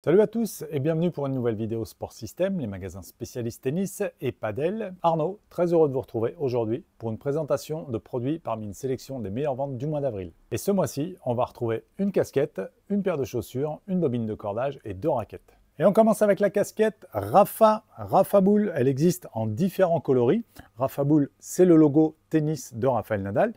Salut à tous et bienvenue pour une nouvelle vidéo Sport System, les magasins spécialistes tennis et padel. Arnaud, très heureux de vous retrouver aujourd'hui pour une présentation de produits parmi une sélection des meilleures ventes du mois d'avril. Et ce mois-ci, on va retrouver une casquette, une paire de chaussures, une bobine de cordage et deux raquettes. Et on commence avec la casquette Rafa Bull. Elle existe en différents coloris. Rafa Bull, c'est le logo tennis de Rafael Nadal.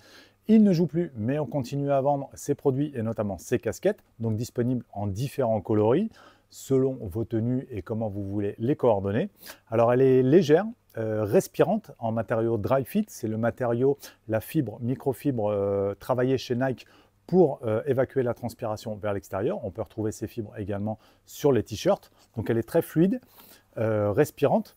Il ne joue plus, mais on continue à vendre ses produits et notamment ses casquettes, donc disponibles en différents coloris, selon vos tenues et comment vous voulez les coordonner. Alors elle est légère, respirante en matériau dry fit, c'est le matériau, la fibre, microfibre travaillée chez Nike pour évacuer la transpiration vers l'extérieur. On peut retrouver ces fibres également sur les t-shirts. Donc elle est très fluide, respirante.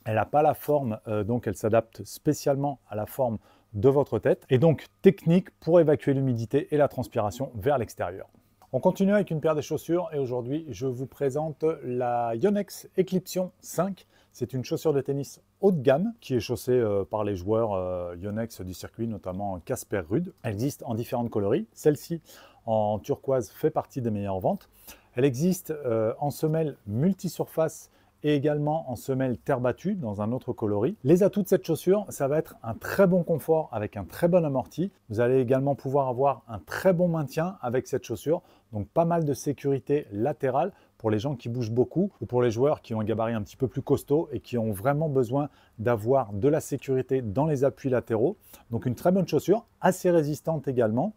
Elle n'a pas la forme, donc elle s'adapte spécialement à la forme de votre tête et donc technique pour évacuer l'humidité et la transpiration vers l'extérieur. On continue avec une paire de chaussures et aujourd'hui je vous présente la Yonex Eclipsion 5. C'est une chaussure de tennis haut de gamme qui est chaussée par les joueurs Yonex du circuit, notamment Casper Ruud. Elle existe en différentes coloris. Celle-ci en turquoise fait partie des meilleures ventes. Elle existe en semelle multisurface et également en semelle terre battue dans un autre coloris. Les atouts de cette chaussure, ça va être un très bon confort avec un très bon amorti. Vous allez également pouvoir avoir un très bon maintien avec cette chaussure, donc pas mal de sécurité latérale pour les gens qui bougent beaucoup ou pour les joueurs qui ont un gabarit un petit peu plus costaud et qui ont vraiment besoin d'avoir de la sécurité dans les appuis latéraux. Donc une très bonne chaussure, assez résistante également,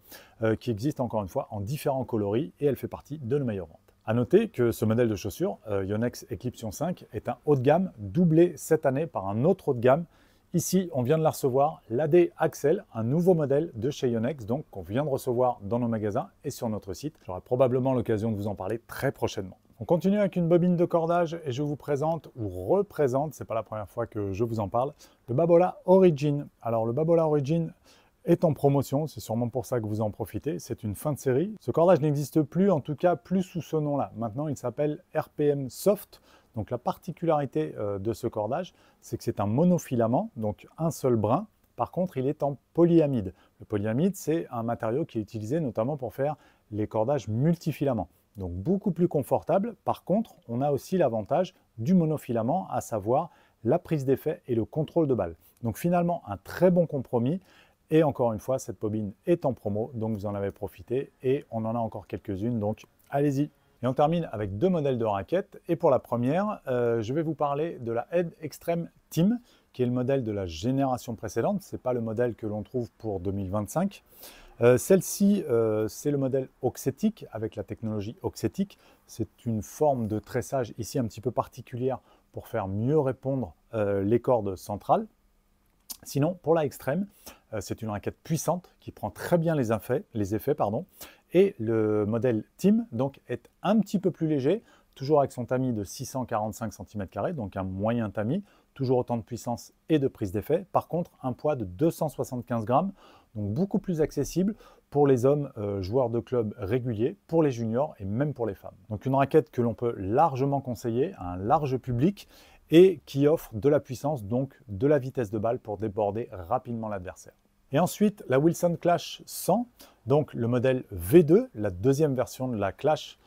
qui existe encore une fois en différents coloris et elle fait partie de nos meilleures ventes. A noter que ce modèle de chaussure, Yonex Eclipsion 5, est un haut de gamme doublé cette année par un autre haut de gamme. Ici, on vient de la recevoir, l'AD Axel, un nouveau modèle de chez Yonex, donc qu'on vient de recevoir dans nos magasins et sur notre site. J'aurai probablement l'occasion de vous en parler très prochainement. On continue avec une bobine de cordage et je vous présente ou représente, c'est pas la première fois que je vous en parle, le Babolat Origin. Alors le Babolat Origin est en promotion, c'est sûrement pour ça que vous en profitez, c'est une fin de série. Ce cordage n'existe plus, en tout cas plus sous ce nom-là. Maintenant, il s'appelle RPM Soft. Donc la particularité de ce cordage, c'est que c'est un monofilament, donc un seul brin. Par contre, il est en polyamide. Le polyamide, c'est un matériau qui est utilisé notamment pour faire les cordages multifilaments. Donc beaucoup plus confortable. Par contre, on a aussi l'avantage du monofilament, à savoir la prise d'effet et le contrôle de balle. Donc finalement, un très bon compromis. Et encore une fois, cette bobine est en promo, donc vous en avez profité et on en a encore quelques-unes, donc allez-y. Et on termine avec deux modèles de raquettes. Et pour la première, je vais vous parler de la Head Extreme Team, qui est le modèle de la génération précédente. Ce n'est pas le modèle que l'on trouve pour 2025. Celle-ci, c'est le modèle auxétique avec la technologie auxétique. C'est une forme de tressage ici un petit peu particulière pour faire mieux répondre les cordes centrales. Sinon, pour la Extreme, c'est une raquette puissante qui prend très bien les effets. Et le modèle Team donc, est un petit peu plus léger, toujours avec son tamis de 645 cm², donc un moyen tamis, toujours autant de puissance et de prise d'effet. Par contre, un poids de 275 grammes, donc beaucoup plus accessible pour les hommes joueurs de club réguliers, pour les juniors et même pour les femmes. Donc une raquette que l'on peut largement conseiller à un large public et qui offre de la puissance, donc de la vitesse de balle pour déborder rapidement l'adversaire. Et ensuite, la Wilson Clash 100, donc le modèle V2, la deuxième version de la Clash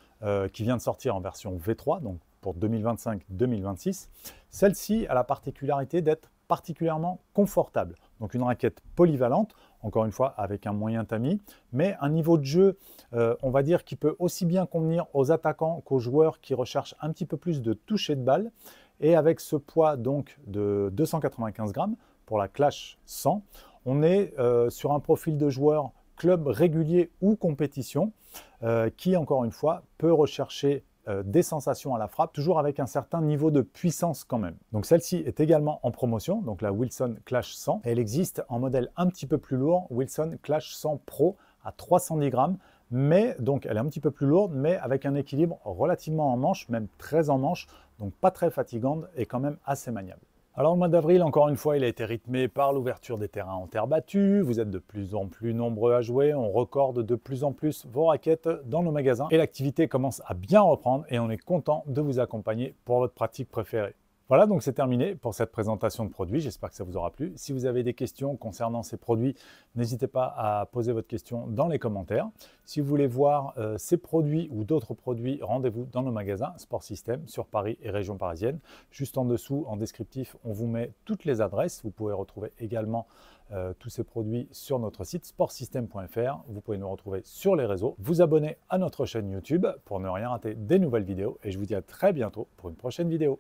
qui vient de sortir en version V3, donc pour 2025-2026. Celle-ci a la particularité d'être particulièrement confortable. Donc une raquette polyvalente, encore une fois avec un moyen tamis, mais un niveau de jeu, on va dire, qui peut aussi bien convenir aux attaquants qu'aux joueurs qui recherchent un petit peu plus de toucher de balle. Et avec ce poids donc de 295 grammes pour la Clash 100, on est sur un profil de joueur club régulier ou compétition qui, encore une fois, peut rechercher des sensations à la frappe, toujours avec un certain niveau de puissance quand même. Donc celle-ci est également en promotion, donc la Wilson Clash 100. Et elle existe en modèle un petit peu plus lourd, Wilson Clash 100 Pro à 310 grammes. Mais donc elle est un petit peu plus lourde, mais avec un équilibre relativement en manche, même très en manche, donc pas très fatigante et quand même assez maniable. Alors le mois d'avril, encore une fois, il a été rythmé par l'ouverture des terrains en terre battue. Vous êtes de plus en plus nombreux à jouer, on recorde de plus en plus vos raquettes dans nos magasins et l'activité commence à bien reprendre et on est content de vous accompagner pour votre pratique préférée. Voilà, donc c'est terminé pour cette présentation de produits. J'espère que ça vous aura plu. Si vous avez des questions concernant ces produits, n'hésitez pas à poser votre question dans les commentaires. Si vous voulez voir ces produits ou d'autres produits, rendez-vous dans nos magasins Sport System sur Paris et région parisienne. Juste en dessous, en descriptif, on vous met toutes les adresses. Vous pouvez retrouver également tous ces produits sur notre site sportsystem.fr. Vous pouvez nous retrouver sur les réseaux, vous abonner à notre chaîne YouTube pour ne rien rater des nouvelles vidéos. Et je vous dis à très bientôt pour une prochaine vidéo.